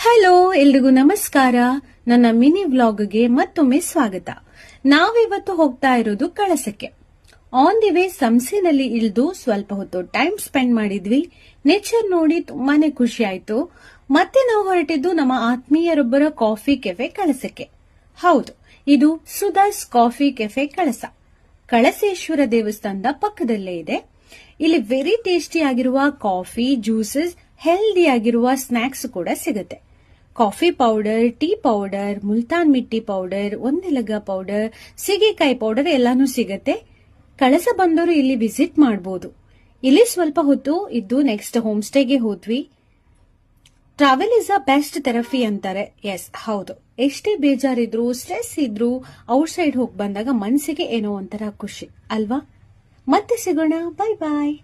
Hello, ಎಲ್ರಿಗೂ ನಮಸ್ಕಾರ. ನನ್ನ ಮಿನಿ ವ್ಲಾಗ್ಗೆ ಮತ್ತೊಮ್ಮೆ ಸ್ವಾಗತ. ನಾವಿವತ್ತು ಹೋಗ್ತಾ ಇರೋದು ಕಳಸಕ್ಕೆ. ಆನ್ ದಿ ವೇ ಸಂಸೆನಲ್ಲಿ ಇಳಿದು ಸ್ವಲ್ಪ ಹೊತ್ತು ಟೈಮ್ ಸ್ಪೆಂಡ್ ಮಾಡಿದ್ವಿ. ನೇಚರ್ ನೋಡಿ ತುಂಬಾನೇ ಖುಷಿ ಆಯ್ತು. ಮತ್ತೆ ನಾವು ಹೊರಟಿದ್ದು ನಮ್ಮ ಆತ್ಮೀಯರೊಬ್ಬರ ಕಾಫಿ ಕೆಫೆ ಕಳಸಕ್ಕೆ. ಹೌದು, ಇದು ಸುಧಾಸ್ ಕಾಫಿ ಕೆಫೆ ಕಳಸ. ಕಳಸೇಶ್ವರ ದೇವಸ್ಥಾನದ ಪಕ್ಕದಲ್ಲೇ ಇದೆ. ಇಲ್ಲಿ ವೆರಿ ಟೇಸ್ಟಿ ಆಗಿರುವ ಕಾಫಿ, ಜ್ಯೂಸಸ್, ಹೆಲ್ದಿ ಆಗಿರುವ ಸ್ನಾಕ್ಸ್ ಕೂಡ ಸಿಗುತ್ತೆ. Coffee powder, tea powder, Multan mitti powder, ಒಂದೆಲಗ ಪೌಡರ್, ಸೀಗೆಕಾಯಿ ಪೌಡರ್ ಎಲ್ಲಾನು ಸಿಗತ್ತೆ. ಕಳಸ ಬಂದವರು ಇಲ್ಲಿ ವಿಸಿಟ್ ಮಾಡಬಹುದು. ಇಲ್ಲಿ ಸ್ವಲ್ಪ ಹೊತ್ತು ಇದ್ದು ನೆಕ್ಸ್ಟ್ ಹೋಮ್ ಸ್ಟೇಗೆ ಹೋದ್ವಿ. Travel is a best therapy ಅಂತಾರೆ. ಎಸ್, ಹೌದು. ಎಷ್ಟೇ ಬೇಜಾರಿದ್ರು, ಸ್ಟ್ರೆಸ್ ಇದ್ರು, ಔಟ್ ಸೈಡ್ ಹೋಗಿ ಬಂದಾಗ ಮನಸ್ಸಿಗೆ ಏನೋ ಒಂಥರ ಖುಷಿ ಅಲ್ವಾ? ಮತ್ತೆ ಸಿಗೋಣ. ಬಾಯ್ ಬಾಯ್.